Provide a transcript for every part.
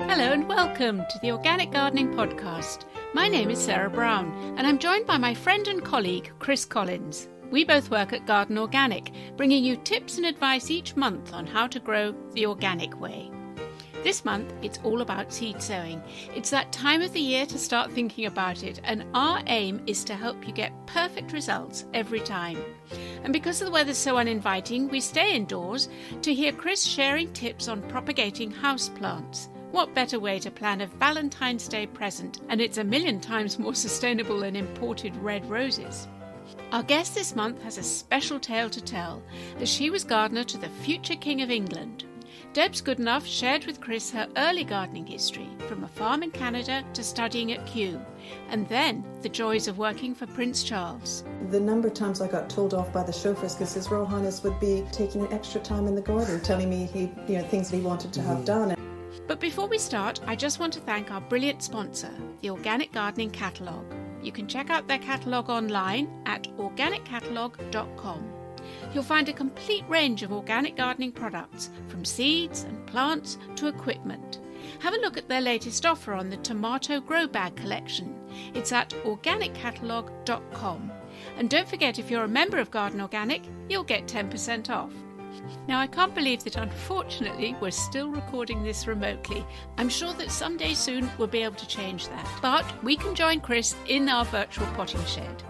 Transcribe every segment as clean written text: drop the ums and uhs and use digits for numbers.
Hello and welcome to the Organic Gardening Podcast. My name is Sarah Brown and I'm joined by my friend and colleague Chris Collins. We both work at Garden Organic, bringing you tips and advice each month on how to grow the organic way. This month, it's all about seed sowing. It's that time of the year to start thinking about it, and our aim is to help you get perfect results every time. And because the weather's so uninviting, we stay indoors to hear Chris sharing tips on propagating houseplants. What better way to plan a Valentine's Day present? And it's a million times more sustainable than imported red roses. Our guest this month has a special tale to tell, as she was gardener to the future King of England. Debs Goodenough shared with Chris her early gardening history, from a farm in Canada to studying at Kew, and then the joys of working for Prince Charles. The number of times I got told off by the chauffeurs because His Royal Highness would be taking extra time in the garden, telling me things that he wanted to have done. But before we start, I just want to thank our brilliant sponsor, the Organic Gardening Catalogue. You can check out their catalogue online at organiccatalogue.com. You'll find a complete range of organic gardening products, from seeds and plants to equipment. Have a look at their latest offer on the tomato grow bag collection. It's at organiccatalogue.com. And don't forget, if you're a member of Garden Organic, you'll get 10% off. Now, I can't believe that unfortunately we're still recording this remotely. I'm sure that someday soon we'll be able to change that. But we can join Chris in our virtual potting shed.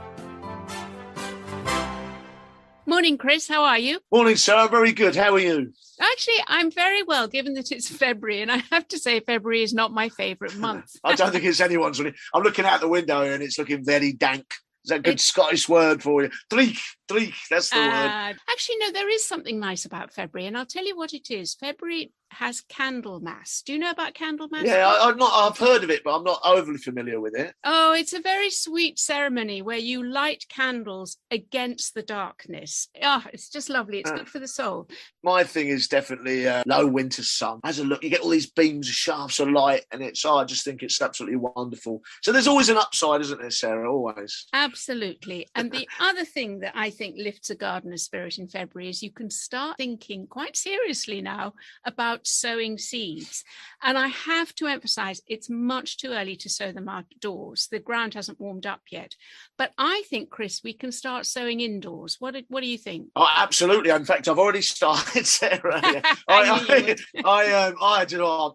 Morning, Chris. How are you? Morning, Sarah. Very good. How are you? Actually, I'm very well, given that it's February, and I have to say February is not my favourite month. I don't think it's anyone's really. I'm looking out the window and it's looking very dank. Is that a good Scottish word for you? Dreich, that's the word. Actually, no, there is something nice about February, and I'll tell you what it is. February has Candlemas. Do you know about Candlemas? Yeah, I've heard of it, but I'm not overly familiar with it. Oh, it's a very sweet ceremony where you light candles against the darkness. It's just lovely. It's good for the soul. My thing is definitely low winter sun. As a look, you get all these beams of shafts of light, and I just think it's absolutely wonderful. So there's always an upside, isn't there, Sarah? Always. Absolutely. And the other thing that I think lifts a gardener's spirit in February is you can start thinking quite seriously now about sowing seeds. And I have to emphasize, it's much too early to sow them outdoors. The ground hasn't warmed up yet. But I think, Chris, we can start sowing indoors. What do you think? Oh, absolutely. In fact, I've already started, Sarah. I'm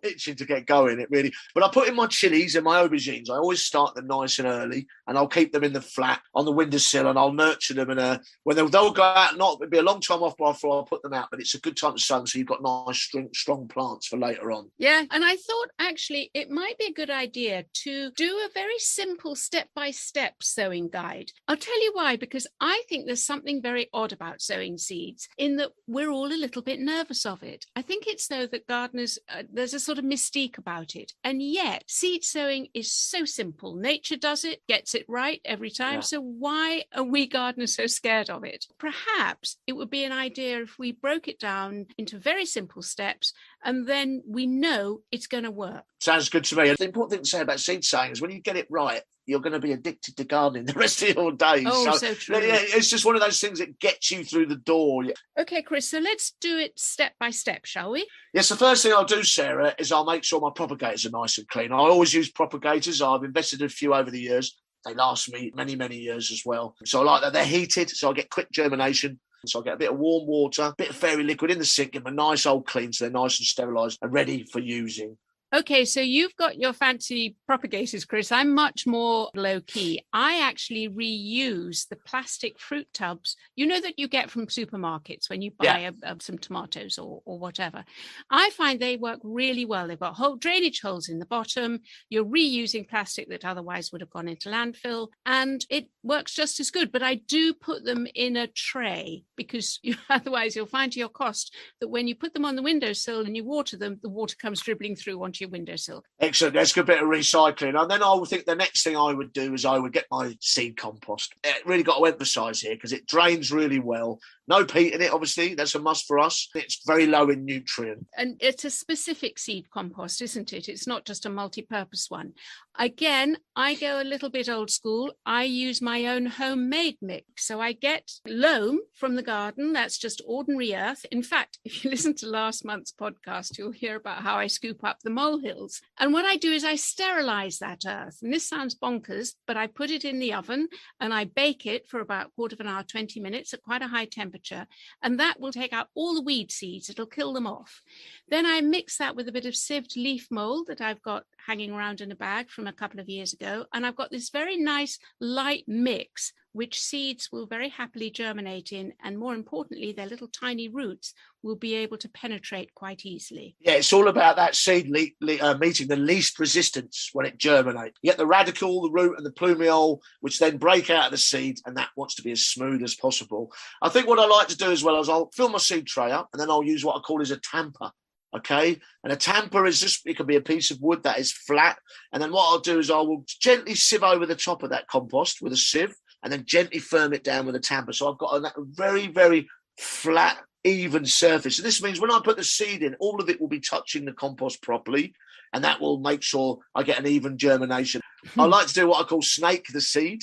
itching to get going. It really. But I put in my chilies and my aubergines. I always start them nice and early, and I'll keep them in the flat on the windowsill, and I'll nurture them. And when they'll go out, it'll be a long time off before I put them out. But it's a good time to sow them, so you've got nice, strong plants for later on. Yeah, and I thought actually it might be a good idea to do a very simple step-by-step sowing guide. I'll tell you why, because I think there's something very odd about sowing seeds in that we're all a little bit nervous of it. I think it's though that gardeners, there's a sort of mystique about it. And yet seed sowing is so simple. Nature does it, gets it right every time. Yeah. So why are we gardeners so scared of it? Perhaps it would be an idea if we broke it down into very simple steps, and then we know it's going to work. Sounds good to me. The important thing to say about seed sowing is when you get it right, you're going to be addicted to gardening the rest of your days. Oh, so true. Yeah, it's just one of those things that gets you through the door. Okay, Chris, so let's do it step by step, shall we? Yes, the first thing I'll do, Sarah, is I'll make sure my propagators are nice and clean. I always use propagators. I've invested in a few over the years. They last me many, many years as well. So I like that. They're heated, so I get quick germination. So I get a bit of warm water, a bit of fairy liquid in the sink, give them a nice old clean so they're nice and sterilised and ready for using. Okay, so you've got your fancy propagators, Chris. I'm much more low-key. I actually reuse the plastic fruit tubs, that you get from supermarkets when you buy some tomatoes or whatever. I find they work really well. They've got whole drainage holes in the bottom. You're reusing plastic that otherwise would have gone into landfill, and it works just as good. But I do put them in a tray because otherwise you'll find to your cost that when you put them on the windowsill and you water them, the water comes dribbling through onto your windowsill. Excellent. That's a good bit of recycling. And then I would think the next thing I would do is I would get my seed compost. It really got to emphasise here because it drains really well. No peat in it, obviously. That's a must for us. It's very low in nutrient. And it's a specific seed compost, isn't it? It's not just a multi-purpose one. Again, I go a little bit old school. I use my own homemade mix. So I get loam from the garden. That's just ordinary earth. In fact, if you listen to last month's podcast, you'll hear about how I scoop up the molehills. And what I do is I sterilize that earth. And this sounds bonkers, but I put it in the oven and I bake it for about a quarter of an hour, 20 minutes at quite a high temperature. And that will take out all the weed seeds. It'll kill them off. Then I mix that with a bit of sieved leaf mold that I've got hanging around in a bag from a couple of years ago. And I've got this very nice light mix, which seeds will very happily germinate in. And more importantly, their little tiny roots will be able to penetrate quite easily. Yeah, it's all about that seed meeting the least resistance when it germinates. You get the radicle, the root and the plumule, which then break out of the seed, and that wants to be as smooth as possible. I think what I like to do as well is I'll fill my seed tray up, and then I'll use what I call as a tamper. Okay, and a tamper is just, it can be a piece of wood that is flat. And then what I'll do is I will gently sieve over the top of that compost with a sieve and then gently firm it down with a tamper. So I've got a very, very flat, even surface. And this means when I put the seed in, all of it will be touching the compost properly. And that will make sure I get an even germination. I like to do what I call snake the seed.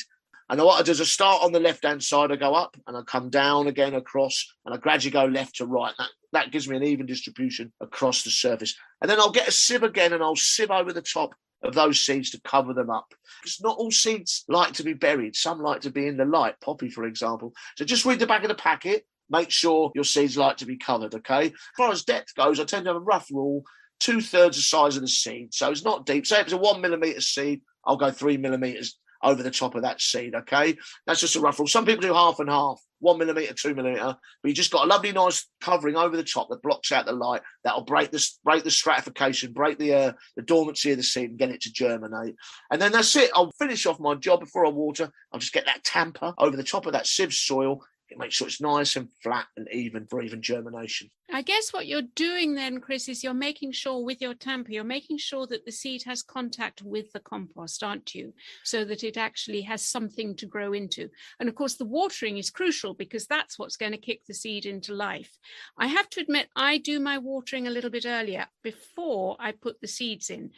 And what I do is I start on the left-hand side, I go up and I come down again across and I gradually go left to right. That gives me an even distribution across the surface. And then I'll get a sieve again and I'll sieve over the top of those seeds to cover them up. Because not all seeds like to be buried. Some like to be in the light, poppy, for example. So just read the back of the packet. Make sure your seeds like to be covered, okay? As far as depth goes, I tend to have a rough rule, 2/3 the size of the seed. So it's not deep. Say if it's a 1 millimetre seed, I'll go 3 millimetres over the top of that seed, okay? That's just a rough rule. Some people do half and half, 1 millimetre, 2 millimetre, but you just got a lovely nice covering over the top that blocks out the light. That'll break the stratification, break the dormancy of the seed and get it to germinate. And then that's it. I'll finish off my job before I water. I'll just get that tamper over the top of that sieve soil. Make sure it's nice and flat and even for even germination. I guess what you're doing then, Chris, is you're making sure with your tamper, you're making sure that the seed has contact with the compost, aren't you? So that it actually has something to grow into. And of course, the watering is crucial because that's what's going to kick the seed into life. I have to admit, I do my watering a little bit earlier before I put the seeds in.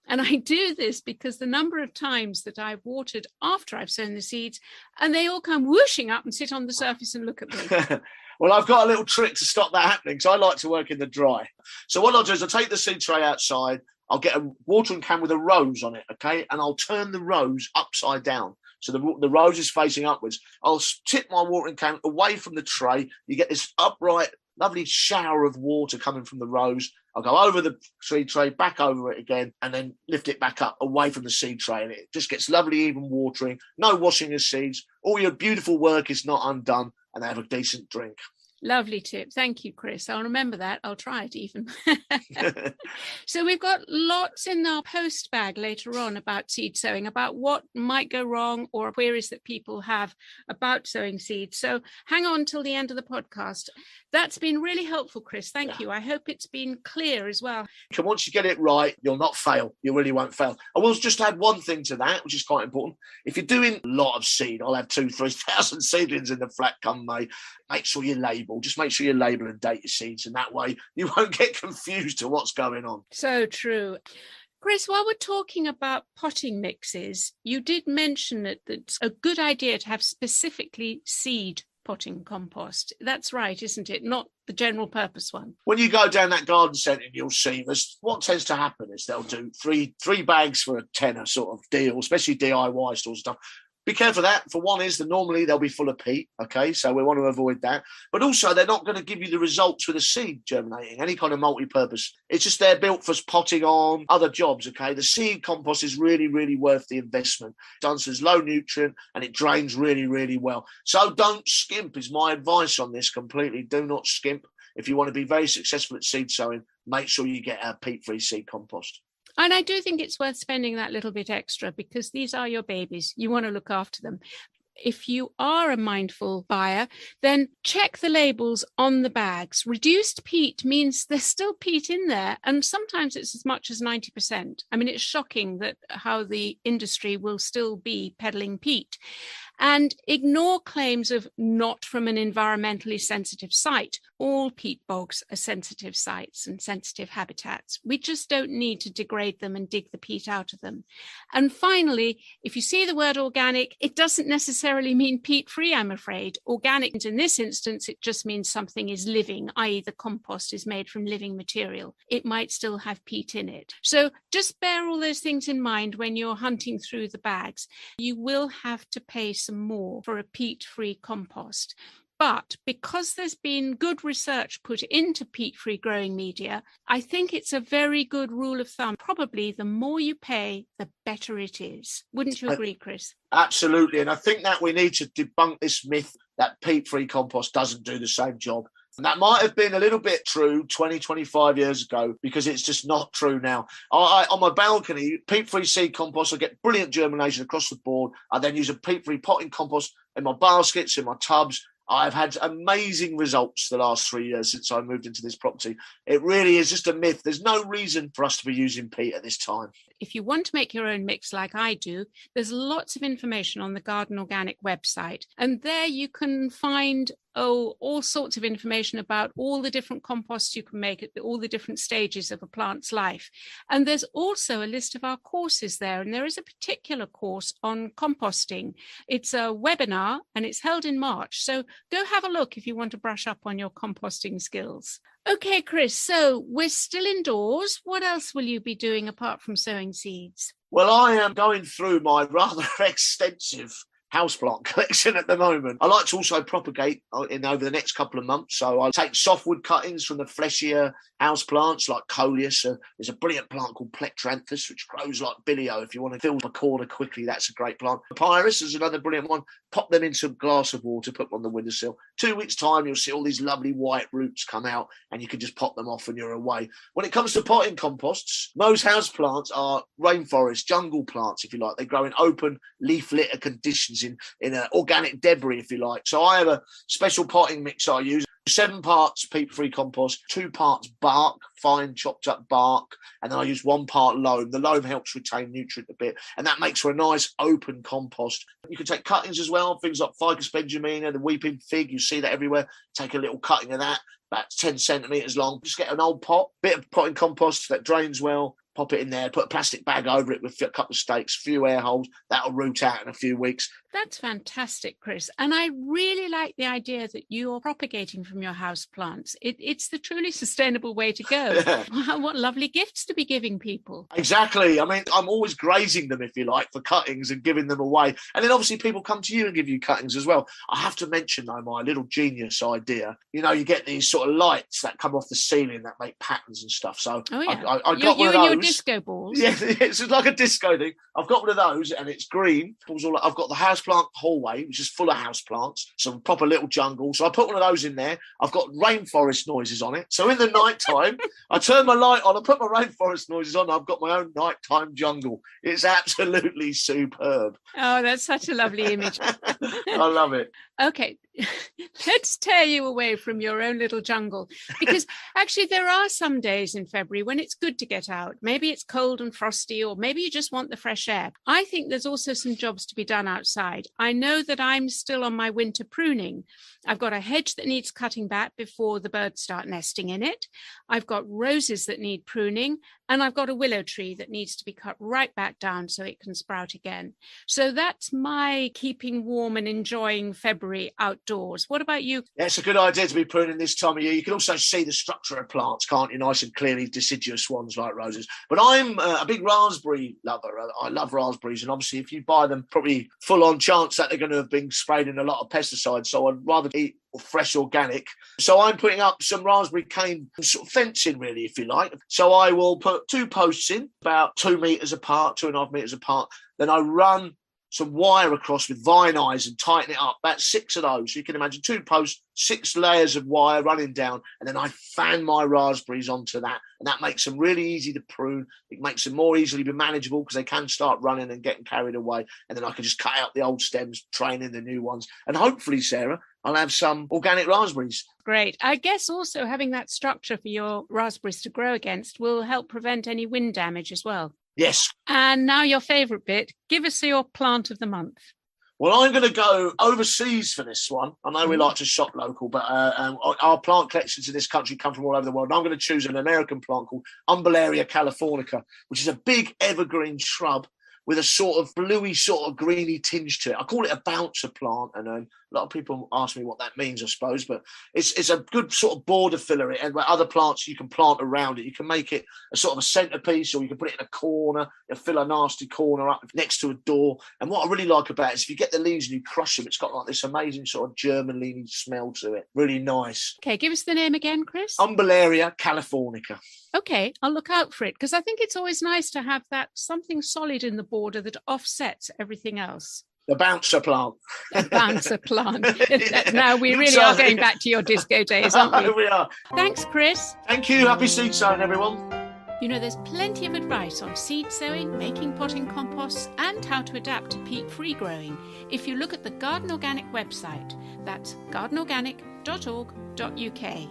And I do this because the number of times that I've watered after I've sown the seeds and they all come whooshing up and sit on the surface and look at me. Well, I've got a little trick to stop that happening. So I like to work in the dry. So what I'll do is I'll take the seed tray outside. I'll get a watering can with a rose on it, okay? And I'll turn the rose upside down. So the rose is facing upwards. I'll tip my watering can away from the tray. You get this upright, lovely shower of water coming from the rose. I'll go over the seed tray, back over it again, and then lift it back up away from the seed tray. And it just gets lovely, even watering. No washing of seeds. All your beautiful work is not undone, and they have a decent drink. Lovely tip. Thank you, Chris. I'll remember that. I'll try it even. So we've got lots in our post bag later on about seed sowing, about what might go wrong or queries that people have about sowing seeds. So hang on till the end of the podcast. That's been really helpful, Chris. Thank you. I hope it's been clear as well. Once you get it right, you'll not fail. You really won't fail. I will just add one thing to that, which is quite important. If you're doing a lot of seed, I'll have 2,000-3,000 seedlings in the flat come May. Make sure you label. Just make sure you label and date your seeds, and that way you won't get confused to what's going on. So true. Chris, while we're talking about potting mixes, you did mention that it's a good idea to have specifically seed potting compost. That's right, isn't it? Not the general purpose one. When you go down that garden centre, you'll see what tends to happen is they'll do three bags for a tenner sort of deal, especially DIY stores and stuff. Be careful of that. For one is that normally they'll be full of peat, okay? So we want to avoid that. But also they're not going to give you the results with a seed germinating, any kind of multi-purpose. It's just they're built for potting on other jobs, okay? The seed compost is really, really worth the investment. It's low nutrient and it drains really, really well. So don't skimp is my advice on this completely. Do not skimp. If you want to be very successful at seed sowing, make sure you get a peat-free seed compost. And I do think it's worth spending that little bit extra because these are your babies. You want to look after them. if you are a mindful buyer, then check the labels on the bags. Reduced peat means there's still peat in there, and sometimes it's as much as 90%. I mean, it's shocking that how the industry will still be peddling peat. And ignore claims of not from an environmentally sensitive site. All peat bogs are sensitive sites and sensitive habitats. We just don't need to degrade them and dig the peat out of them. And finally, if you see the word organic, it doesn't necessarily mean peat-free, I'm afraid. Organic, in this instance, it just means something is living, i.e. the compost is made from living material. It might still have peat in it. So just bear all those things in mind when you're hunting through the bags. You will have to pay some more for a peat-free compost. But because there's been good research put into peat-free growing media, I think it's a very good rule of thumb. Probably the more you pay, the better it is. Wouldn't you agree, Chris? Absolutely. And I think that we need to debunk this myth that peat-free compost doesn't do the same job. And that might have been a little bit true 20, 25 years ago, because it's just not true now. On my balcony, peat-free seed compost, I get brilliant germination across the board. I then use a peat-free potting compost in my baskets, in my tubs. I've had amazing results the last 3 years since I moved into this property. It really is just a myth. There's no reason for us to be using peat at this time. If you want to make your own mix like I do, there's lots of information on the Garden Organic website. And there you can find all sorts of information about all the different composts you can make at all the different stages of a plant's life. And there's also a list of our courses there. And there is a particular course on composting. It's a webinar and it's held in March. So go have a look if you want to brush up on your composting skills. Okay, Chris, so we're still indoors. What else will you be doing apart from sowing seeds? Well, I am going through my rather extensive houseplant collection at the moment. I like to also propagate over the next couple of months. So I take softwood cuttings from the fleshier houseplants like Coleus. There's a brilliant plant called Plectranthus, which grows like bilio. If you want to fill a corner quickly, that's a great plant. Papyrus is another brilliant one. Pop them into a glass of water, put them on the windowsill. 2 weeks' time, you'll see all these lovely white roots come out, and you can just pop them off when you're away. When it comes to potting composts, most houseplants are rainforest, jungle plants, if you like. They grow in open leaf litter conditions in organic debris, if you like. So I have a special potting mix I use. 7 parts peat-free compost, 2 parts bark, fine chopped up bark, and then I use 1 part loam. The loam helps retain nutrient a bit, and that makes for a nice open compost. You can take cuttings as well, things like Ficus benjamina, the weeping fig, you see that everywhere. Take a little cutting of that, about 10 centimetres long. Just get an old pot, bit of potting compost that drains well, pop it in there, put a plastic bag over it with a couple of stakes, a few air holes. That'll root out in a few weeks. That's fantastic, Chris. And I really like the idea that you're propagating from your house plants. It's the truly sustainable way to go. Yeah. Wow, what lovely gifts to be giving people. Exactly. I mean, I'm always grazing them, if you like, for cuttings and giving them away. And then obviously people come to you and give you cuttings as well. I have to mention, though, my little genius idea. You know, you get these sort of lights that come off the ceiling that make patterns and stuff. So oh, yeah. I got one of those. Your disco balls. Yeah, it's like a disco thing. I've got one of those and it's green. I've got the houseplant hallway, which is full of houseplants, some proper little jungle. So I put one of those in there. I've got rainforest noises on it. So in the night time, I turn my light on, I put my rainforest noises on, I've got my own nighttime jungle. It's absolutely superb. Oh, that's such a lovely image. I love it. Okay, let's tear you away from your own little jungle, because actually there are some days in February when it's good to get out. Maybe it's cold and frosty, or maybe you just want the fresh air. I think there's also some jobs to be done outside. I know that I'm still on my winter pruning. I've got a hedge that needs cutting back before the birds start nesting in it. I've got roses that need pruning, and I've got a willow tree that needs to be cut right back down so it can sprout again. So that's my keeping warm and enjoying February outdoors. What about you? Yeah, it's a good idea to be pruning this time of year. You can also see the structure of plants, can't you? Nice and clearly deciduous ones like roses. But I'm a big raspberry lover. I love raspberries. And obviously, if you buy them, probably full on chance that they're going to have been sprayed in a lot of pesticides. So I'd rather eat fresh organic. So I'm putting up some raspberry cane sort of fencing, really, if you like. So I will put 2 posts in, about 2 metres apart, 2.5 metres apart. Then I run some wire across with vine eyes and tighten it up. About 6 of those. So you can imagine 2 posts, 6 layers of wire running down, and then I fan my raspberries onto that, and that makes them really easy to prune. It makes them more easily be manageable because they can start running and getting carried away, and then I can just cut out the old stems, train in the new ones, and hopefully, Sarah, I'll have some organic raspberries. Great. I guess also having that structure for your raspberries to grow against will help prevent any wind damage as well. Yes. And now your favourite bit, give us your plant of the month. Well, I'm going to go overseas for this one. I know we like to shop local, but our plant collections in this country come from all over the world. And I'm going to choose an American plant called Umbelleria californica, which is a big evergreen shrub with a sort of bluey, sort of greeny tinge to it. I call it a bouncer plant, and a lot of people ask me what that means, I suppose, but it's a good sort of border filler, and where other plants you can plant around it. You can make it a sort of a centerpiece, or you can put it in a corner, you fill a nasty corner up next to a door. And what I really like about it is if you get the leaves and you crush them, it's got like this amazing sort of German-leaning smell to it. Really nice. Okay, give us the name again, Chris. Umbelleria californica. Okay, I'll look out for it, because I think it's always nice to have that something solid in the border that offsets everything else. The bouncer plant. The bouncer plant. Now we really are going back to your disco days, aren't we? We are. Thanks, Chris. Thank you. Happy seed sowing, everyone. You know, there's plenty of advice on seed sowing, making potting composts, and how to adapt to peat free growing if you look at the Garden Organic website. That's gardenorganic.org.uk.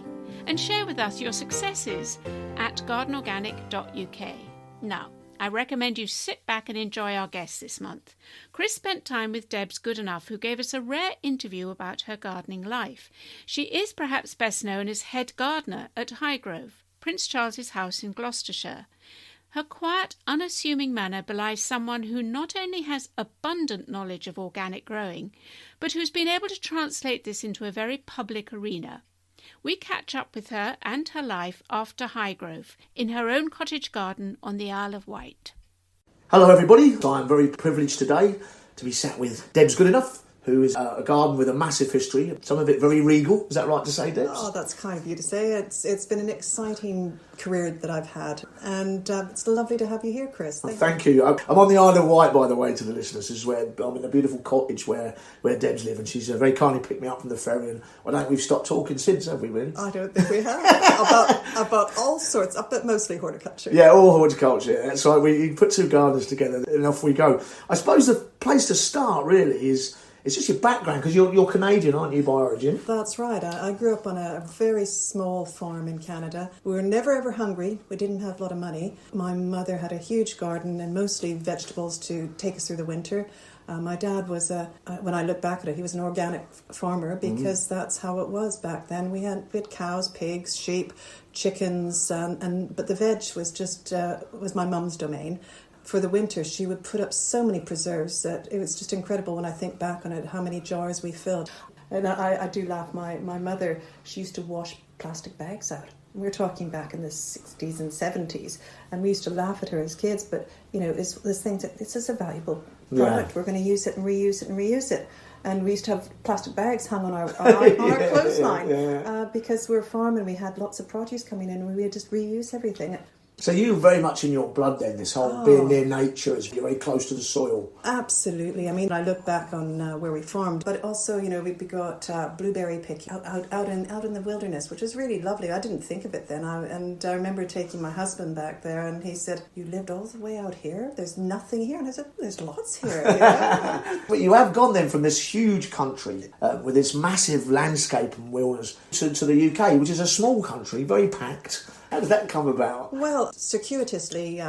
And share with us your successes at gardenorganic.uk. Now, I recommend you sit back and enjoy our guests this month. Chris spent time with Debs Goodenough, who gave us a rare interview about her gardening life. She is perhaps best known as head gardener at Highgrove, Prince Charles's house in Gloucestershire. Her quiet, unassuming manner belies someone who not only has abundant knowledge of organic growing, but who's been able to translate this into a very public arena. We catch up with her and her life after Highgrove in her own cottage garden on the Isle of Wight. Hello everybody, I'm very privileged today to be sat with Debs Goodenough, who is a garden with a massive history, some of it very regal. Is that right to say, Debs? Oh, that's kind of you to say. It's been an exciting career that I've had, and it's lovely to have you here, Chris. Thank you. I'm on the Isle of Wight, by the way, to the listeners. This is where I'm in a beautiful cottage where Debs lives, and she's very kindly picked me up from the ferry, and I don't think we've stopped talking since, have we, really? I don't think we have. about all sorts, but mostly horticulture. Yeah, all horticulture. That's right. We put 2 gardens together, and off we go. I suppose the place to start, really, is it's just your background, because you're Canadian, aren't you, by origin? That's right. I grew up on a very small farm in Canada. We were never ever hungry. We didn't have a lot of money. My mother had a huge garden and mostly vegetables to take us through the winter. My dad was, when I look back at it, he was an organic farmer, because that's how it was back then. We had cows, pigs, sheep, chickens, but the veg was just was my mum's domain. For the winter, she would put up so many preserves that it was just incredible when I think back on it, how many jars we filled. And I do laugh. My mother, she used to wash plastic bags out. We're talking back in the 60s and 70s, and we used to laugh at her as kids, but, you know, this thing, this is a valuable product. Yeah. We're going to use it and reuse it and reuse it. And we used to have plastic bags hung on our clothesline because we were farming, we had lots of produce coming in, and we would just reuse everything. So you're very much in your blood then, this whole being near nature, as you're very close to the soil. Absolutely. I mean, I look back on where we farmed, but also, you know, we got blueberry picking out in the wilderness, which was really lovely. I didn't think of it then. I remember taking my husband back there, and he said, "You lived all the way out here? There's nothing here." And I said, "There's lots here." You know? But you have gone then from this huge country with its massive landscape and wilderness to the UK, which is a small country, very packed. How did that come about? Well, circuitously,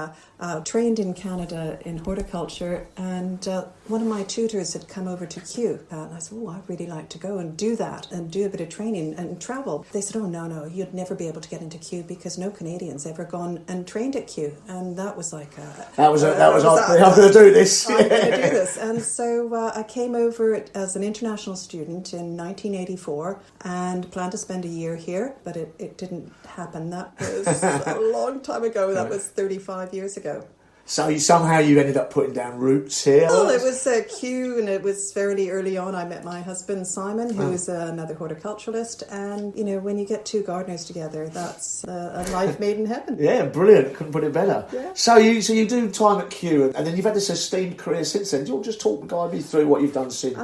trained in Canada in horticulture, and one of my tutors had come over to Kew, and I said, "Oh, I'd really like to go and do that and do a bit of training and travel." They said, "Oh, no, you'd never be able to get into Kew because no Canadian's ever gone and trained at Kew." And that was like I'm going to do this. I'm going to do this. And so I came over as an international student in 1984 and planned to spend a year here, but it didn't happen. That was a long time ago. That was 35 years ago. So somehow you ended up putting down roots here. Well, it was Kew, and it was fairly early on. I met my husband, Simon, who is another horticulturalist. And, when you get two gardeners together, that's a life made in heaven. Yeah, brilliant. Couldn't put it better. Yeah. So you do time at Kew, and then you've had this esteemed career since then. Do you want to just guide me through what you've done since?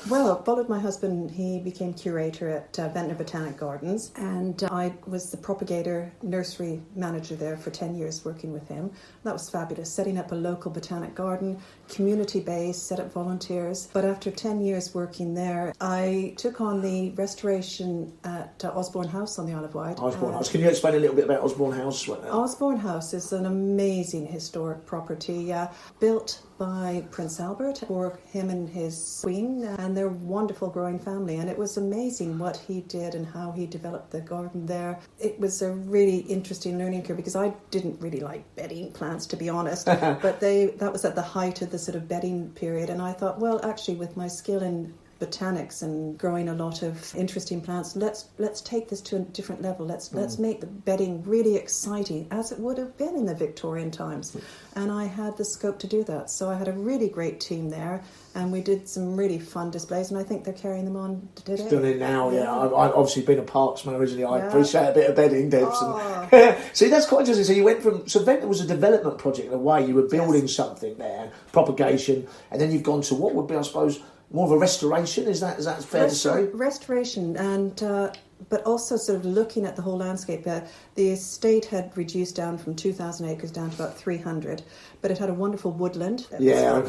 Well, I followed my husband. He became curator at Ventnor Botanic Gardens, and I was the propagator nursery manager there for 10 years working with him. That was fabulous, setting up a local botanic garden, community-based, set up volunteers. But after 10 years working there, I took on the restoration at Osborne House on the Isle of Wight. Osborne House. Can you explain a little bit about Osborne House right now? Osborne House is an amazing historic property built by Prince Albert for him and his queen and their wonderful growing family. And it was amazing what he did and how he developed the garden there. It was a really interesting learning curve because I didn't really like bedding plants, to be honest. But that was at the height of the sort of bedding period. And I thought, well, actually, with my skill in botanics and growing a lot of interesting plants, let's take this to a different level. Let's make the bedding really exciting, as it would have been in the Victorian times. And I had the scope to do that. So I had a really great team there, and we did some really fun displays, and I think they're carrying them on today. Still in now, yeah. I've obviously been a parksman originally. I Yeah. appreciate a bit of bedding, Debs. Oh. And, see, that's quite interesting. So you went so Ventnor was a development project in a way. You were building something there, propagation, and then you've gone to what would be, I suppose, more of a restoration. Is that fair to say? Restoration, and but also sort of looking at the whole landscape. The estate had reduced down from 2,000 acres down to about 300, but it had a wonderful woodland. Yeah.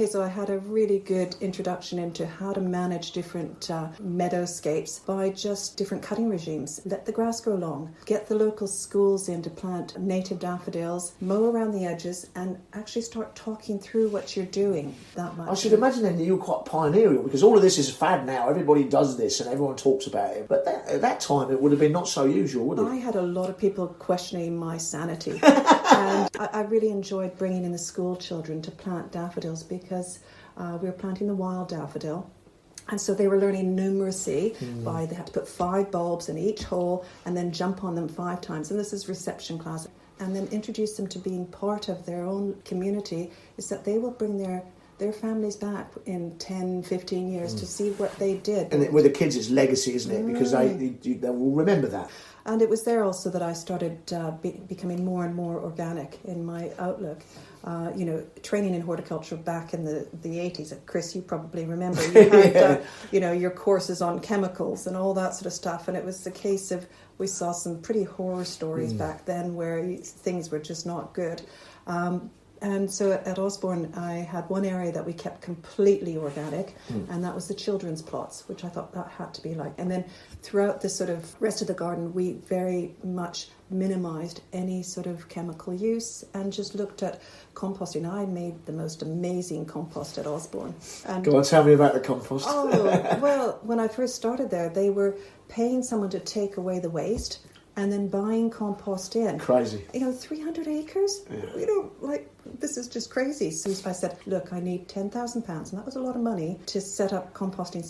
So I had a really good introduction into how to manage different meadowscapes by just different cutting regimes. Let the grass grow long, get the local schools in to plant native daffodils, mow around the edges, and actually start talking through what you're doing that much. I should imagine then that you were quite pioneering, because all of this is fad now. Everybody does this and everyone talks about it. But at that time, it would have been not so usual, would it? I had a lot of people questioning my sanity. And I really enjoyed bringing in the school children to plant daffodils because we were planting the wild daffodil. And so they were learning numeracy by they had to put 5 bulbs in each hole and then jump on them 5 times. And this is reception class. And then introduce them to being part of their own community is that they will bring their families back in 10, 15 years to see what they did. And with the kids, it's legacy, isn't it? Because they will remember that. And it was there also that I started becoming more and more organic in my outlook. Training in horticulture back in the 80s. Chris, you probably remember. You had, your courses on chemicals and all that sort of stuff. And it was the case of, we saw some pretty horror stories back then where things were just not good. And so at Osborne, I had one area that we kept completely organic, and that was the children's plots, which I thought that had to be like. And then throughout the sort of rest of the garden, we very much minimised any sort of chemical use and just looked at composting. I made the most amazing compost at Osborne. And Go on, tell me about the compost. Well, when I first started there, they were paying someone to take away the waste and then buying compost in. Crazy. 300 acres? Yeah. This is just crazy. So I said, look, I need £10,000, and that was a lot of money, to set up composting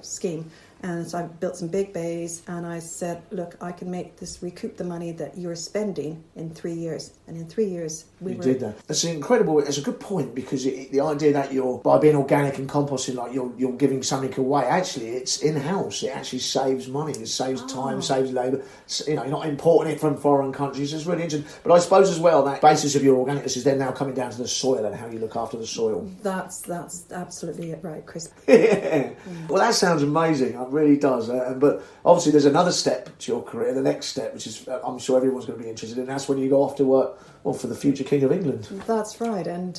scheme. And so I built some big bays, and I said, look, I can make this recoup the money that you're spending in 3 years. And in 3 years, we did that. That's incredible. It's a good point, because the idea that by being organic and composting, you're giving something away. Actually, it's in-house. It actually saves money. It saves time, saves labour. You're not importing it from foreign countries. It's really interesting. But I suppose as well, that basis of your organicness is then now coming down to the soil and how you look after the soil. That's absolutely it, right, Chris. Yeah. Well, that sounds amazing. It really does. But obviously there's another step to your career, the next step, which is I'm sure everyone's going to be interested in. That's when you go off to work for the future King of England. That's right. And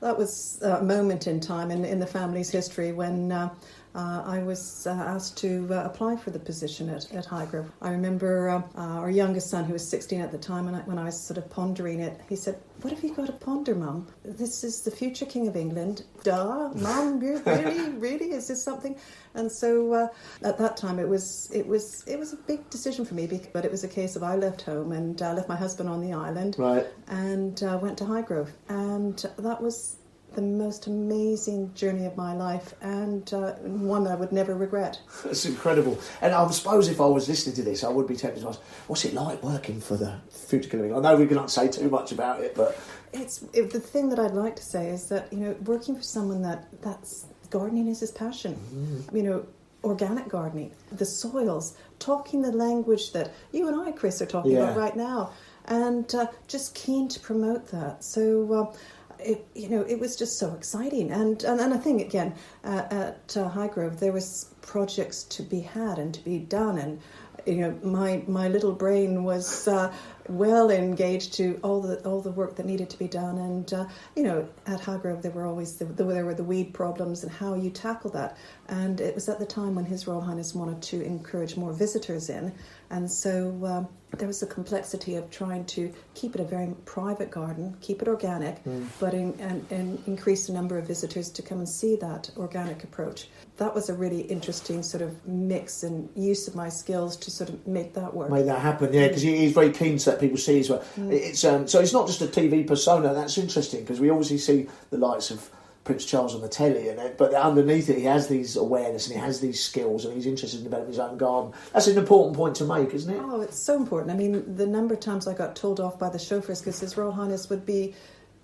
that was a moment in time in the family's history when I was asked to apply for the position at Highgrove. I remember our youngest son, who was 16 at the time, and when I was sort of pondering it, he said, "What have you got to ponder, Mum? This is the future King of England." Duh, Mum, really? Is this something? And so at that time, it was a big decision for me, but it was a case of I left home and left my husband on the island, right, and went to Highgrove, and that was the most amazing journey of my life, and one that I would never regret. That's incredible. And I suppose if I was listening to this, I would be tempted to ask, what's it like working for the Future Clinic? I know we can't say too much about it, but... The thing that I'd like to say is that, working for someone that's gardening is his passion. Organic gardening, the soils, talking the language that you and I, Chris, are talking about right now, and just keen to promote that. So, it was just so exciting. And I think, again, at Highgrove, there was projects to be had and to be done, and my little brain was well engaged to all the work that needed to be done. And at Highgrove there were the weed problems and how you tackle that. And it was at the time when His Royal Highness wanted to encourage more visitors in, and so there was the complexity of trying to keep it a very private garden, keep it organic, but and increase the number of visitors to come and see that organic approach. That was a really interesting sort of mix and use of my skills to sort of make that work. Made that happen, yeah, because he's very keen to let people see as well. It's so it's not just a TV persona. That's interesting, because we obviously see the likes of Prince Charles on the telly, but underneath it he has these awareness and he has these skills, and he's interested in developing his own garden. That's an important point to make, isn't it? Oh, it's so important. I mean, the number of times I got told off by the chauffeurs because His Royal Highness would be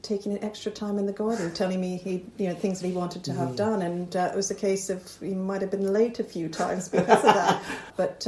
taking an extra time in the garden, telling me things that he wanted to have done, and it was a case of he might have been late a few times because of that. But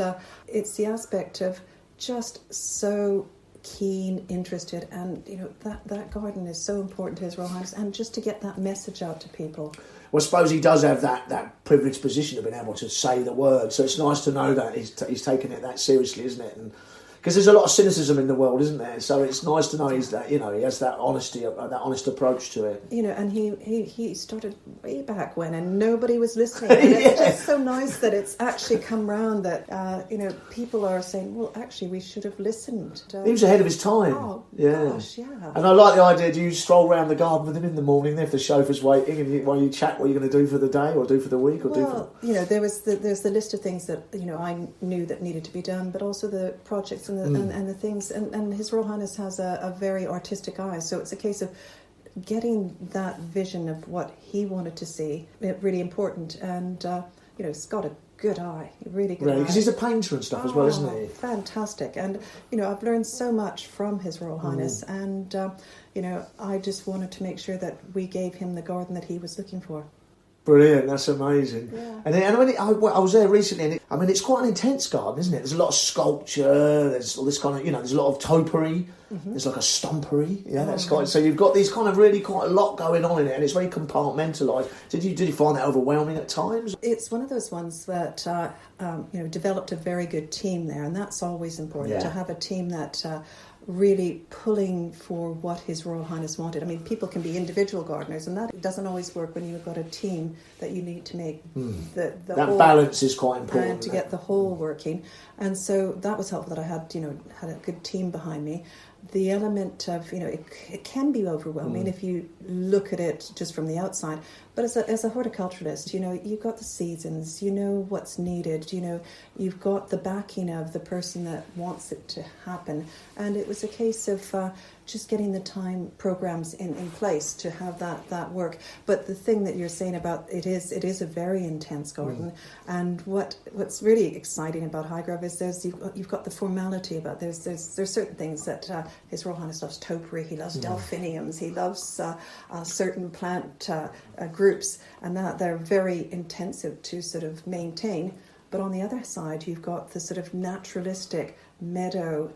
it's the aspect of just so keen, interested, and that garden is so important to His Royal Highness, and just to get that message out to people. Well, I suppose he does have that privileged position of being able to say the word, so it's nice to know that he's taking it that seriously, isn't it? And because there's a lot of cynicism in the world, isn't there? So it's nice to know he has that honesty, that honest approach to it. And he started way back when, and nobody was listening. And it's just so nice that it's actually come round that people are saying, well, actually, we should have listened. He was ahead of his time. Oh, yeah. Gosh, yeah. And I like the idea. Do you stroll around the garden with him in the morning if the chauffeur's waiting, and while you chat what you're going to do for the day or do for the week or do for? There's the list of things that I knew that needed to be done, but also the projects and the things, and His Royal Highness has a very artistic eye, so it's a case of getting that vision of what he wanted to see really important. And he's got a good eye, really good eye, because he's a painter and stuff as well, isn't he? Fantastic. And I've learned so much from His Royal Highness, and I just wanted to make sure that we gave him the garden that he was looking for. Brilliant, that's amazing. Yeah. And I was there recently, and it's quite an intense garden, isn't it? There's a lot of sculpture, there's all this kind of, there's a lot of topiary, there's like a stumpery, that's quite, so you've got these kind of really quite a lot going on in it, and it's very compartmentalised. Did you find that overwhelming at times? It's one of those ones that, developed a very good team there, and that's always important, to have a team that really pulling for what His Royal Highness wanted. I mean, people can be individual gardeners, and that doesn't always work when you've got a team that you need to make the that whole, balance is quite important. And to get the whole working. And so that was helpful that I had a good team behind me. The element of, it can be overwhelming if you look at it just from the outside. But as a horticulturalist, you've got the seasons, what's needed, you've got the backing of the person that wants it to happen. And it was a case of just getting the time programs in place to have that work. But the thing that you're saying about it is a very intense garden. And what's really exciting about Highgrove is you've got the formality about there's certain things that His Royal Highness loves topiary, he loves delphiniums, he loves certain plant groups, and that they're very intensive to sort of maintain. But on the other side, you've got the sort of naturalistic, meadow,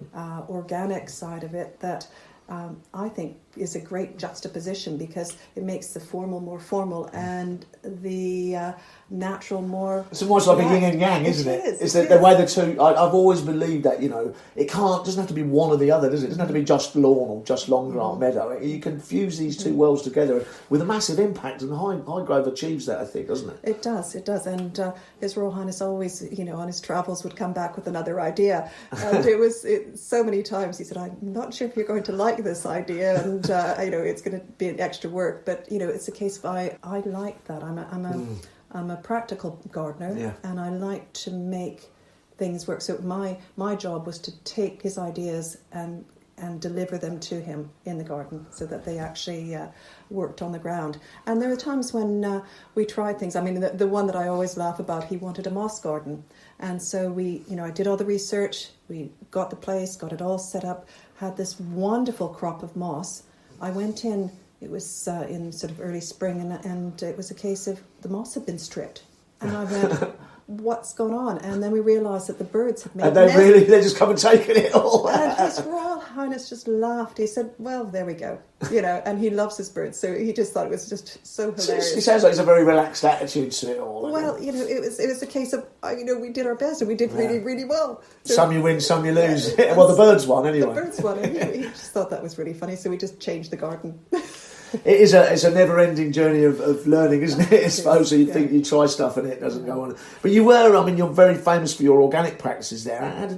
organic side of it that I think is a great juxtaposition, because it makes the formal more formal and the natural more... It's almost like a yin and yang, isn't it? It's the way the two... I've always believed that, it doesn't have to be one or the other, does it? It doesn't have to be just lawn or just long grass meadow. You can fuse these two worlds together with a massive impact, and Highgrove achieves that, I think, doesn't it? It does. And His Royal Highness always, on his travels would come back with another idea. And so many times he said, I'm not sure if you're going to like this idea, and it's going to be an extra work, but it's a case of I like that. I'm a practical gardener, and I like to make things work. So my job was to take his ideas and and deliver them to him in the garden so that they actually worked on the ground. And there were times when we tried things. I mean, the one that I always laugh about, he wanted a moss garden. And so I did all the research, we got the place, got it all set up, had this wonderful crop of moss. I went in, it was in sort of early spring, and it was a case of the moss had been stripped. And I went, what's going on? And then we realised that the birds had made and they just come and taken it all. And His Royal Highness just laughed. He said, well, there we go. And he loves his birds, so he just thought it was just so hilarious. It sounds like it's a very relaxed attitude to it all. Well, it was a case of, we did our best and we did really, really well. So, some you win, some you lose. Well, the birds won anyway. The birds won, and he just thought that was really funny, so we just changed the garden. It's a never-ending journey of learning, isn't it? I suppose. So you think you try stuff and it doesn't go on. But you're very famous for your organic practices there. How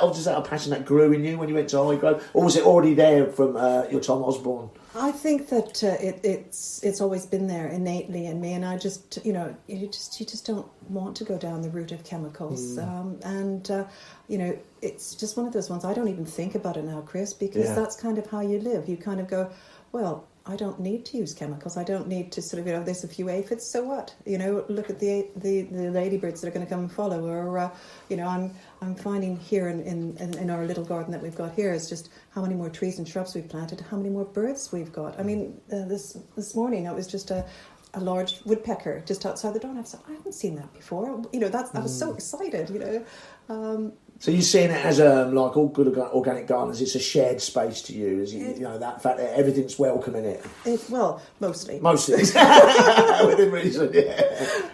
was that a passion that grew in you when you went to Highgrove, or was it already there from your time at Osborne? I think that it's always been there innately in me, and I just you just don't want to go down the route of chemicals, it's just one of those ones. I don't even think about it now, Chris, because that's kind of how you live. You kind of go, well, I don't need to use chemicals. I don't need to sort of, there's a few aphids, so what? Look at the ladybirds that are going to come and follow. Or, I'm finding here in our little garden that we've got here is just how many more trees and shrubs we've planted, how many more birds we've got. I mean, this morning it was just a large woodpecker just outside the door, and I said, I haven't seen that before. I was so excited, So you're seeing it as like all good organic gardeners, it's a shared space to you, that fact that everything's welcome in it. Well, mostly. Mostly, within reason, yeah.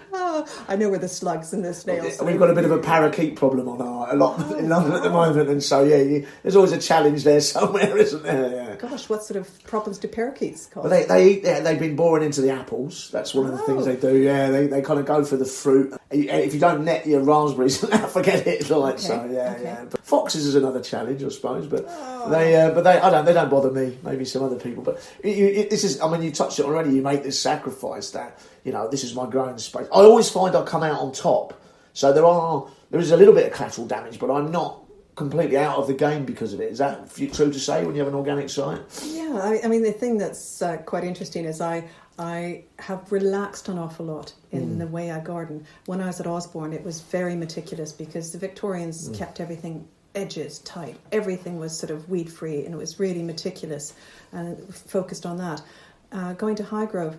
I know where the slugs and the snails. We've got a bit of a parakeet problem in London at the moment, and so there's always a challenge there somewhere, isn't there? Yeah. Gosh, what sort of problems do parakeets cause? Well, they eat. They've been boring into the apples. That's one of the things they do. Yeah, they kind of go for the fruit. If you don't net your raspberries, forget it. Yeah. But foxes is another challenge, I suppose. But they don't bother me. Maybe some other people. But this is. I mean, you touched it already. You make this sacrifice that this is my growing space. I always find I come out on top. So there is a little bit of collateral damage, but I'm not completely out of the game because of it. Is that true to say when you have an organic site? Yeah, I mean the thing that's quite interesting is I have relaxed an awful lot in the way I garden. When I was at Osborne, it was very meticulous because the Victorians kept everything edges tight. Everything was sort of weed free, and it was really meticulous and focused on that. Going to Highgrove,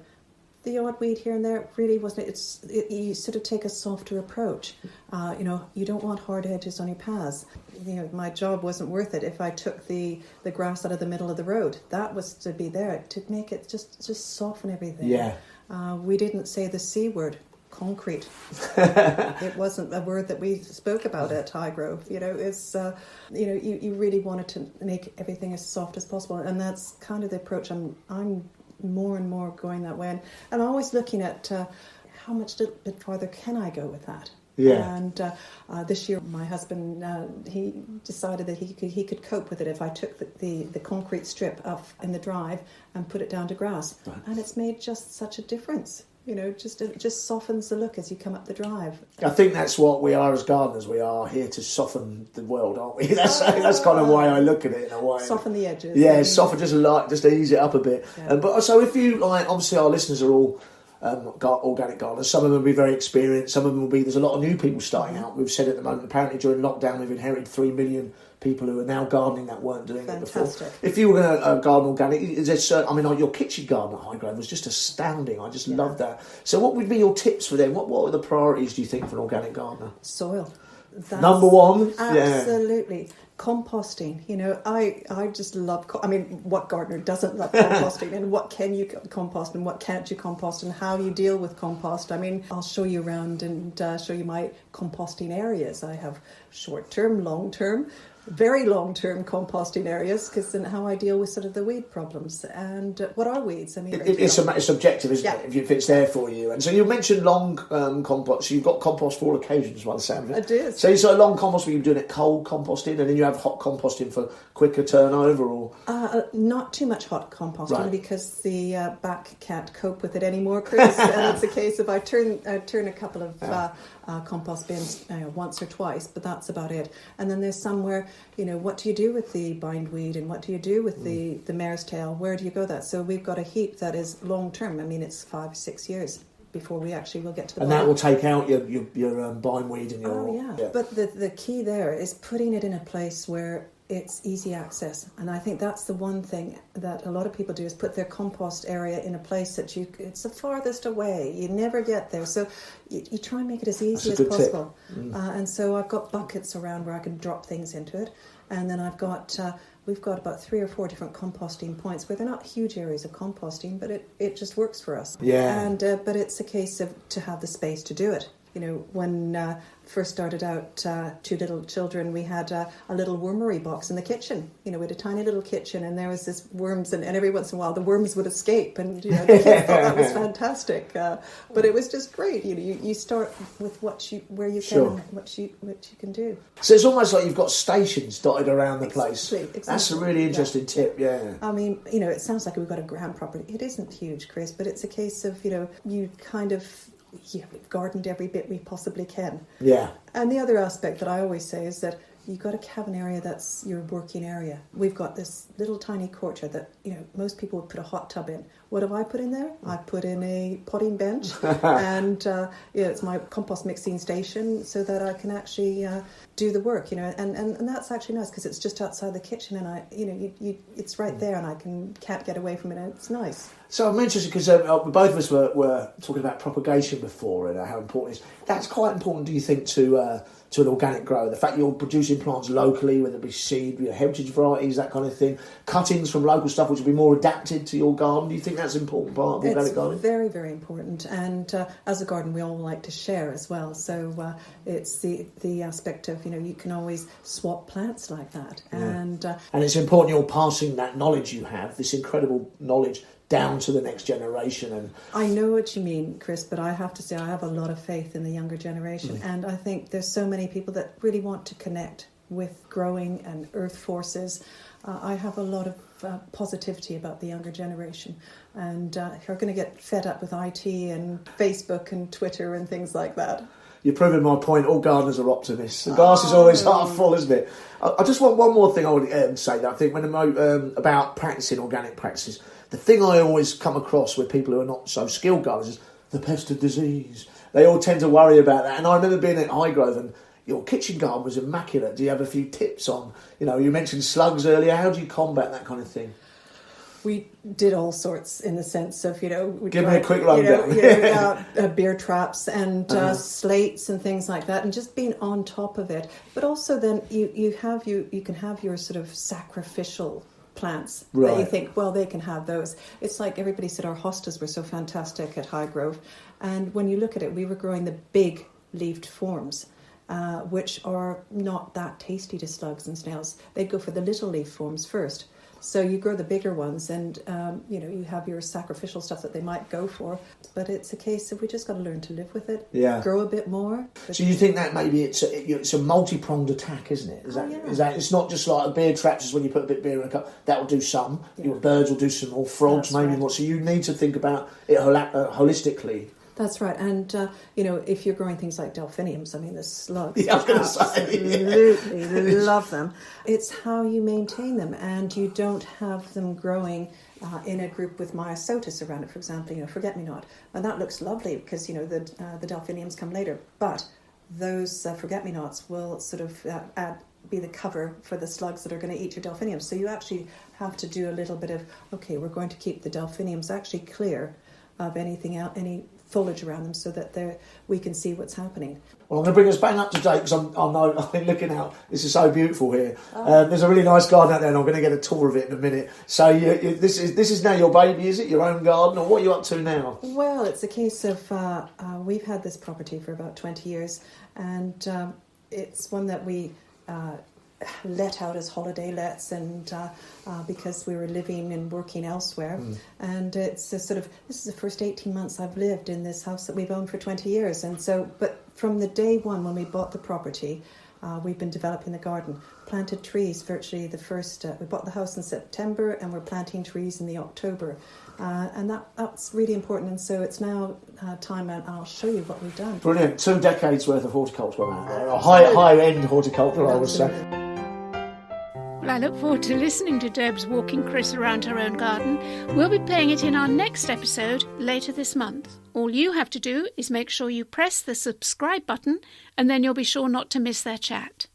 the odd weed here and there really wasn't. You sort of take a softer approach. You don't want hard edges on your paths. My job wasn't worth it if I took the grass out of the middle of the road. That was to be there to make it just soften everything. Yeah. We didn't say the C word, concrete. It wasn't a word that we spoke about at Highgrove. You really wanted to make everything as soft as possible, and that's kind of the approach I'm more and more going that way, and I'm always looking at how much bit farther can I go with that. Yeah. And this year, my husband he decided that he could cope with it if I took the concrete strip up in the drive and put it down to grass, and it's made just such a difference. It just softens the look as you come up the drive. I think that's what we are as gardeners. We are here to soften the world, aren't we? That's kind of why I look at it in a way. Soften the edges. Yeah, soften, just ease it up a bit. Yeah. But so if you obviously our listeners are all organic gardeners. Some of them will be very experienced. Some of them will be. There's a lot of new people starting out. We've said at the moment. Apparently during lockdown, we've inherited 3 million people who are now gardening that weren't doing it before. If you were going to garden organic, is there certain, I mean, your kitchen garden at Highgrove was just astounding. I just loved that. So what would be your tips for them? What are the priorities, do you think, for an organic gardener? Soil. That's number one. Absolutely. Yeah. Composting. I just love, what gardener doesn't love composting, and what can you compost and what can't you compost, and how you deal with compost. I'll show you around and show you my composting areas. I have short-term, long-term, very long-term composting areas, because then how I deal with sort of the weed problems. And what are weeds? It's subjective, isn't it? If it's there for you. And so you mentioned long compost. So you've got compost for all occasions, by the sound of it. I did. So you've got long compost where you're doing it cold composting, and then you have hot composting for quicker turnover, or not too much hot composting, because the back can't cope with it anymore, Chris. And it's a case of I turn a couple of compost bins once or twice, but that's about it. And then there's some where, what do you do with the bindweed and what do you do with the mare's tail? Where do you go that? So we've got a heap that is long term. I mean, it's 5 or 6 years before we actually will get to the and bottom. that will take out your bindweed and your... Oh, yeah. But the key there is putting it in a place where it's easy access. And I think that's the one thing that a lot of people do, is put their compost area in a place that it's the farthest away. You never get there. So you try and make it as easy as possible. And so I've got buckets around where I can drop things into it. And then we've got about 3 or 4 different composting points where they're not huge areas of composting, but it just works for us. Yeah. And but it's a case of to have the space to do it. When first started out, 2 little children, we had a little wormery box in the kitchen. We had a tiny little kitchen, and there was this worms, and every once in a while the worms would escape, and the kids thought that was fantastic. But it was just great. You start with where you can, and what you can do. So it's almost like you've got stations dotted around the place. Exactly. That's a really interesting tip. Yeah. I mean, it sounds like we've got a grand property. It isn't huge, Chris, but it's a case of you kind of. Yeah, we've gardened every bit we possibly can. Yeah. And the other aspect that I always say is that you've got to have an area that's your working area. We've got this little tiny courtyard that, most people would put a hot tub in. What have I put in there? I put in a potting bench and it's my compost mixing station so that I can actually do the work, and that's actually nice because it's just outside the kitchen and it's right there and I can't get away from it, and it's nice. So I'm interested because both of us were talking about propagation before and how important it is. That's quite important, do you think, to an organic grower? The fact you're producing plants locally, whether it be seed, heritage varieties, that kind of thing, cuttings from local stuff which will be more adapted to your garden. Do you think that's an important part of organic gardening? It's very, very important. And as a garden, we all like to share as well. So it's the aspect of, you can always swap plants like that. Yeah. And it's important you're passing that knowledge you have, this incredible knowledge, down to the next generation. And I know what you mean, Chris, but I have to say I have a lot of faith in the younger generation, and I think there's so many people that really want to connect with growing and earth forces. I have a lot of positivity about the younger generation, and are going to get fed up with IT and Facebook and Twitter and things like that. You're proving my point. All gardeners are optimists. The glass is always half full, isn't it? I just want one more thing I would say. That I think when about practicing organic practices, the thing I always come across with people who are not so skilled gardeners is the pest of disease. They all tend to worry about that. And I remember being at Highgrove and your kitchen garden was immaculate. Do you have a few tips on, you mentioned slugs earlier. How do you combat that kind of thing? We did all sorts in the sense of, Give me a quick rundown. Beer traps and slates and things like that, and just being on top of it. But also then you can have your sort of sacrificial plants that you think, well, they can have those. It's like everybody said our hostas were so fantastic at Highgrove, and when you look at it, we were growing the big leaved forms, which are not that tasty to slugs and snails. They'd go for the little leaf forms first. So you grow the bigger ones, and you have your sacrificial stuff that they might go for. But it's a case of we just got to learn to live with it. Yeah. Grow a bit more. So you think that maybe it's a multi-pronged attack, isn't it? Is that it's not just like a beer trap, just when you put a bit of beer in a cup, that will do some. Yeah. Your birds will do some more, frogs That's maybe more. So you need to think about it holistically. That's right, and if you're growing things like delphiniums, I mean the slugs, I was going to say, absolutely love them. It's how you maintain them, and you don't have them growing in a group with myosotis around it. For example, forget-me-not, and that looks lovely because the delphiniums come later, but those forget-me-nots will sort of be the cover for the slugs that are going to eat your delphiniums. So you actually have to do a little bit of we're going to keep the delphiniums actually clear of anything else, any foliage around them, so that we can see what's happening. Well, I'm going to bring us bang up to date because I've been looking out. This is so beautiful here. There's a really nice garden out there, and I'm going to get a tour of it in a minute. So this is now your baby, is it? Your own garden, or what are you up to now? Well, it's a case of we've had this property for about 20 years, and it's one that we let out as holiday lets, and because we were living and working elsewhere. And it's this is the first 18 months I've lived in this house that we've owned for 20 years. And so, but from the day one when we bought the property, we've been developing the garden. Planted trees virtually the first, we bought the house in September and we're planting trees in the October. And that's really important. And so it's now time, and I'll show you what we've done. Brilliant. 2 decades worth of horticulture out there. A high-end horticulture, I would say. Well, I look forward to listening to Debs walking Chris around her own garden. We'll be playing it in our next episode later this month. All you have to do is make sure you press the subscribe button, and then you'll be sure not to miss their chat.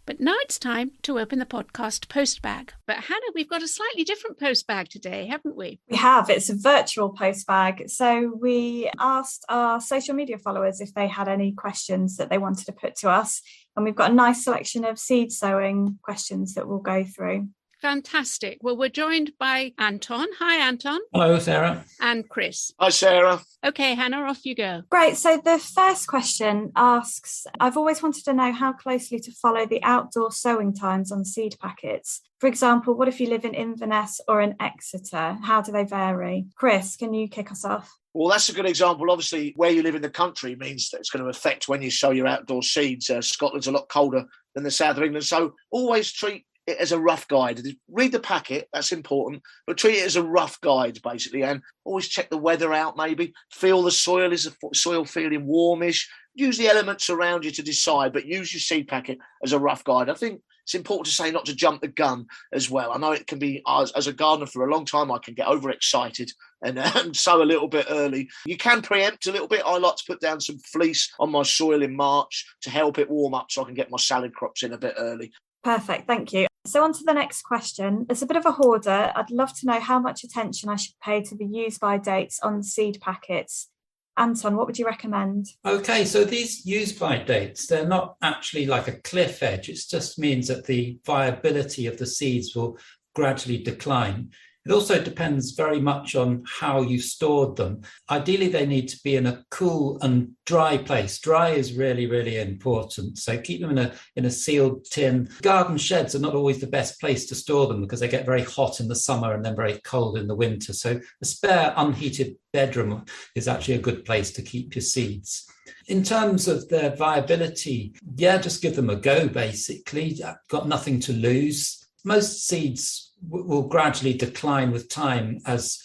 But now it's time to open the podcast post bag. But Hannah, we've got a slightly different post bag today, haven't we? We have. It's a virtual post bag. So we asked our social media followers if they had any questions that they wanted to put to us. And we've got a nice selection of seed sowing questions that we'll go through. Fantastic. Well, we're joined by Anton. Hi, Anton. Hello, Sarah. And Chris. Hi, Sarah. Okay, Hannah, off you go. Great. So the first question asks, I've always wanted to know how closely to follow the outdoor sowing times on seed packets. For example, what if you live in Inverness or in Exeter? How do they vary? Chris, can you kick us off? Well, that's a good example. Obviously, where you live in the country means that it's going to affect when you sow your outdoor seeds. Scotland's a lot colder than the south of England. So always treat it as a rough guide. Read the packet, that's important, but treat it as a rough guide, basically, and always check the weather out, maybe. Feel the soil. Is the soil feeling warmish? Use the elements around you to decide, but use your seed packet as a rough guide. I think it's important to say not to jump the gun as well. I know it can be, as a gardener for a long time, I can get overexcited and sow a little bit early. You can preempt a little bit. I like to put down some fleece on my soil in March to help it warm up so I can get my salad crops in a bit early. Perfect, thank you. So on to the next question. It's a bit of a hoarder. I'd love to know how much attention I should pay to the use-by dates on seed packets. Anton, what would you recommend? Okay, so these use-by dates, they're not actually like a cliff edge. It just means that the viability of the seeds will gradually decline. It also depends very much on how you stored them. Ideally, they need to be in a cool and dry place. Dry is really, really important. So keep them in a sealed tin. Garden sheds are not always the best place to store them because they get very hot in the summer and then very cold in the winter. So a spare unheated bedroom is actually a good place to keep your seeds. In terms of their viability, just give them a go, basically. Got nothing to lose. Most seeds will gradually decline with time as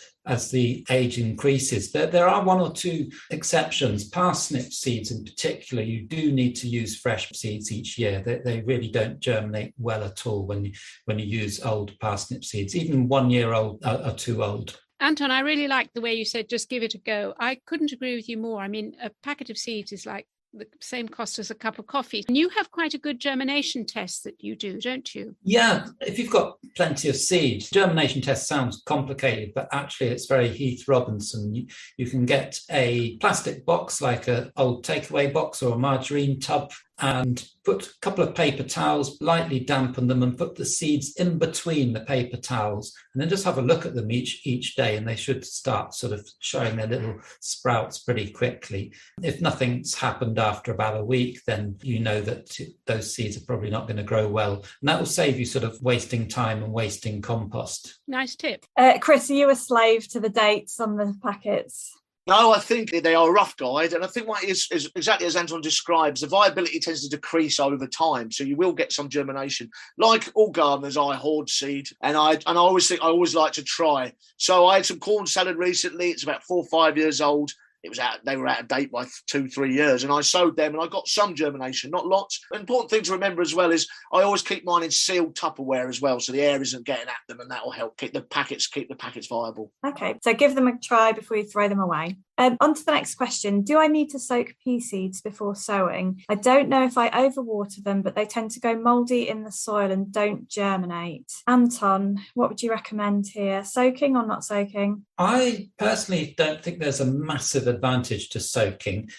the age increases. There are 1 or 2 exceptions. Parsnip seeds in particular, you do need to use fresh seeds each year. They really don't germinate well at all when you use old parsnip seeds. Even 1 year old are too old. Anton, I really like the way you said just give it a go. I couldn't agree with you more. I mean, a packet of seeds is like the same cost as a cup of coffee. And you have quite a good germination test that you do, don't you? Yeah, if you've got plenty of seed. Germination test sounds complicated, but actually it's very Heath Robinson. You can get a plastic box like an old takeaway box or a margarine tub and put a couple of paper towels, lightly dampen them and put the seeds in between the paper towels and then just have a look at them each day and they should start sort of showing their little sprouts pretty quickly. If nothing's happened after about a week, then you know that those seeds are probably not going to grow well. And that will save you sort of wasting time and wasting compost. Nice tip. Chris, are you a slave to the dates on the packets? No, I think they are a rough guide. And I think what is exactly as Anton describes, the viability tends to decrease over time. So you will get some germination. Like all gardeners, I hoard seed and I always like to try. So I had some corn salad recently. It's about 4 or 5 years old. They were out of date by 2-3 years, and I sowed them and I got some germination, not lots. An important thing to remember as well is I always keep mine in sealed Tupperware as well, so the air isn't getting at them, and that will help keep the packets viable. Okay, so give them a try before you throw them away. On to the next question. Do I need to soak pea seeds before sowing? I don't know if I overwater them, but they tend to go mouldy in the soil and don't germinate. Anton, what would you recommend here? Soaking or not soaking? I personally don't think there's a massive advantage to soaking.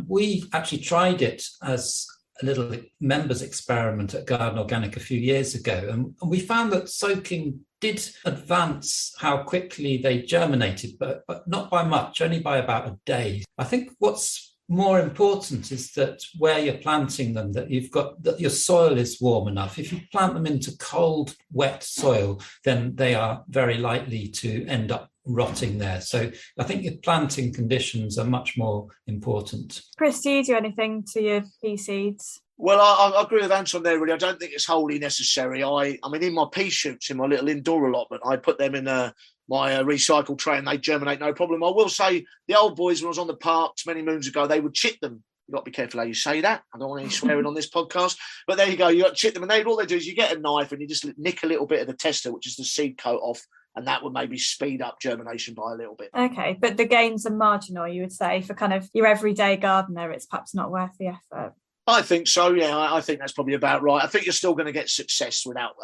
We actually tried it as a little members experiment at Garden Organic a few years ago, and we found that soaking did advance how quickly they germinated, but not by much, only by about a day. I think what's more important is that where you're planting them, that your soil is warm enough. If you plant them into cold, wet soil, then they are very likely to end up rotting there. So I think your planting conditions are much more important. Chris, do you do anything to your pea seeds? Well, I agree with Anton there, really. I don't think it's wholly necessary. I mean, in my pea shoots, in my little indoor allotment, I put them in my recycled tray and they germinate no problem. I will say the old boys, when I was on the parks many moons ago, they would chip them. You've got to be careful how you say that. I don't want any swearing on this podcast. But there you go. You got to chip them. And all they do is you get a knife and you just nick a little bit of the tester, which is the seed coat, off. And that would maybe speed up germination by a little bit. Okay, but the gains are marginal, you would say, for kind of your everyday gardener. It's perhaps not worth the effort. I think so, yeah. I think that's probably about right. I think you're still going to get success without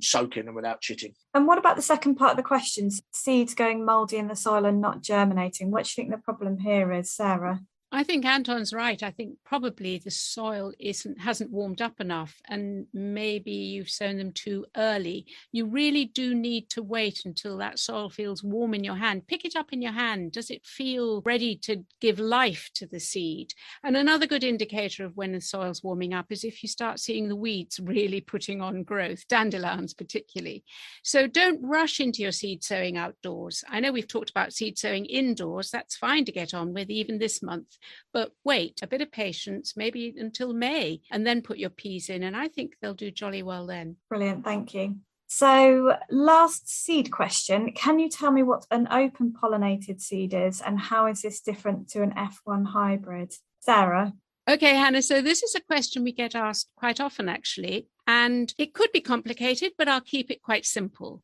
soaking and without chitting. And what about the second part of the question? Seeds going mouldy in the soil and not germinating. What do you think the problem here is, Sarah? I think Anton's right. I think probably the soil hasn't warmed up enough, and maybe you've sown them too early. You really do need to wait until that soil feels warm in your hand. Pick it up in your hand. Does it feel ready to give life to the seed? And another good indicator of when the soil's warming up is if you start seeing the weeds really putting on growth, dandelions particularly. So don't rush into your seed sowing outdoors. I know we've talked about seed sowing indoors. That's fine to get on with even this month. But wait, a bit of patience, maybe until May, and then put your peas in. And I think they'll do jolly well then. Brilliant, thank you. So last seed question. Can you tell me what an open pollinated seed is and how is this different to an F1 hybrid? Sarah? Okay, Hannah, so this is a question we get asked quite often, actually, and it could be complicated, but I'll keep it quite simple.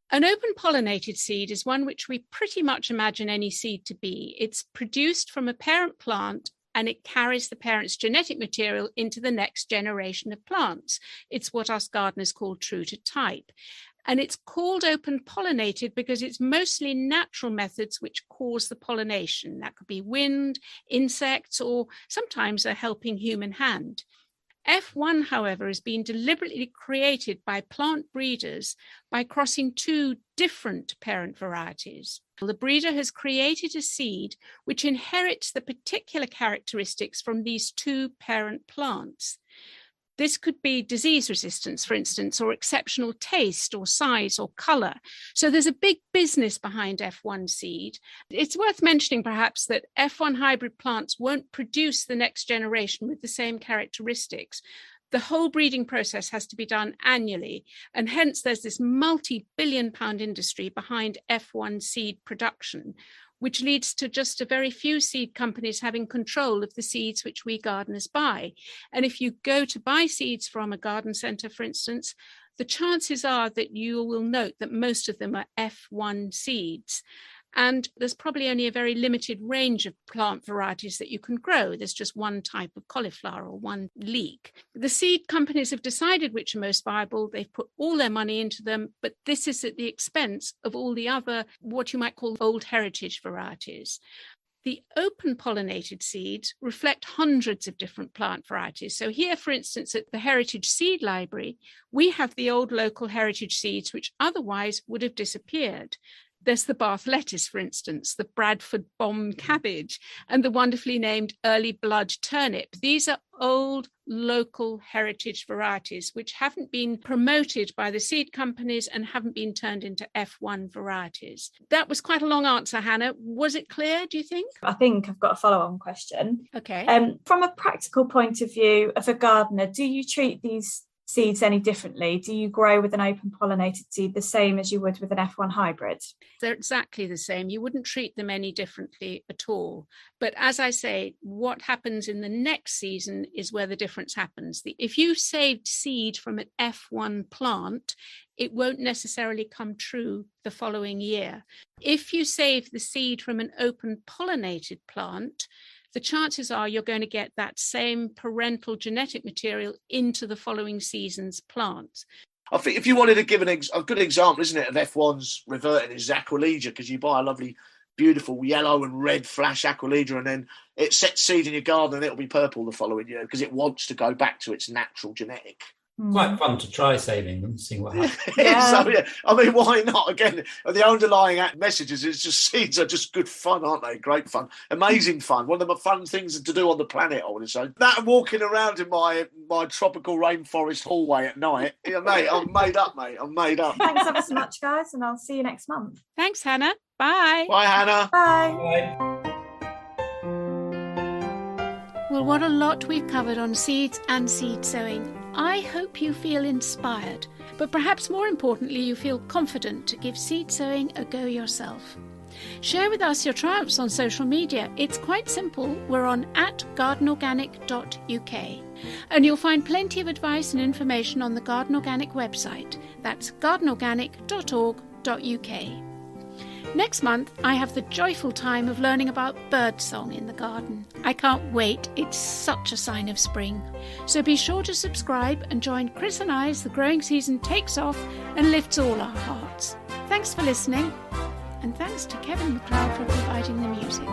An open pollinated seed is one which we pretty much imagine any seed to be. It's produced from a parent plant and it carries the parent's genetic material into the next generation of plants. It's what us gardeners call true to type. And it's called open pollinated because it's mostly natural methods which cause the pollination. That could be wind, insects, or sometimes a helping human hand. F1, however, has been deliberately created by plant breeders by crossing two different parent varieties. The breeder has created a seed which inherits the particular characteristics from these two parent plants. This could be disease resistance, for instance, or exceptional taste or size or colour. So there's a big business behind F1 seed. It's worth mentioning perhaps that F1 hybrid plants won't produce the next generation with the same characteristics. The whole breeding process has to be done annually, and hence there's this multi-billion-pound industry behind F1 seed production, which leads to just a very few seed companies having control of the seeds which we gardeners buy. And if you go to buy seeds from a garden centre, for instance, the chances are that you will note that most of them are F1 seeds. And there's probably only a very limited range of plant varieties that you can grow. There's just one type of cauliflower or one leek. The seed companies have decided which are most viable. They've put all their money into them, but this is at the expense of all the other, what you might call old heritage varieties. The open pollinated seeds reflect hundreds of different plant varieties. So here, for instance, at the Heritage Seed Library, we have the old local heritage seeds which otherwise would have disappeared. There's the Bath lettuce, for instance, the Bradford bomb cabbage, and the wonderfully named early blood turnip. These are old local heritage varieties which haven't been promoted by the seed companies and haven't been turned into F1 varieties. That was quite a long answer, Hannah. Was it clear, do you think? I think I've got a follow-on question. Okay. From a practical point of view of a gardener, do you treat these seeds any differently? Do you grow with an open pollinated seed the same as you would with an F1 hybrid? They're exactly the same. You wouldn't treat them any differently at all. But as I say, what happens in the next season is where the difference happens. If you saved seed from an F1 plant, it won't necessarily come true the following year. If you save the seed from an open pollinated plant, the chances are you're going to get that same parental genetic material into the following season's plants. I think if you wanted to give a good example, isn't it, of F1's reverting is Aquilegia, because you buy a lovely, beautiful yellow and red flash Aquilegia and then it sets seed in your garden and it'll be purple the following year because it wants to go back to its natural genetic. Quite fun to try saving them, see what happens. So, yeah. I mean, why not? Again, the underlying messages is just seeds are just good fun, aren't they? Great fun. Amazing fun. One of the fun things to do on the planet, I would say. That and walking around in my tropical rainforest hallway at night. Yeah, mate, I'm made up, mate. I'm made up. Thanks ever so much, guys, and I'll see you next month. Thanks, Hannah. Bye. Bye, Hannah. Bye. Bye. Well, what a lot we've covered on seeds and seed sowing. I hope you feel inspired, but perhaps more importantly, you feel confident to give seed sowing a go yourself. Share with us your triumphs on social media. It's quite simple. We're on @gardenorganic.uk. And you'll find plenty of advice and information on the Garden Organic website. That's gardenorganic.org.uk. Next month, I have the joyful time of learning about birdsong in the garden. I can't wait. It's such a sign of spring. So be sure to subscribe and join Chris and I as the growing season takes off and lifts all our hearts. Thanks for listening. And thanks to Kevin MacLeod for providing the music.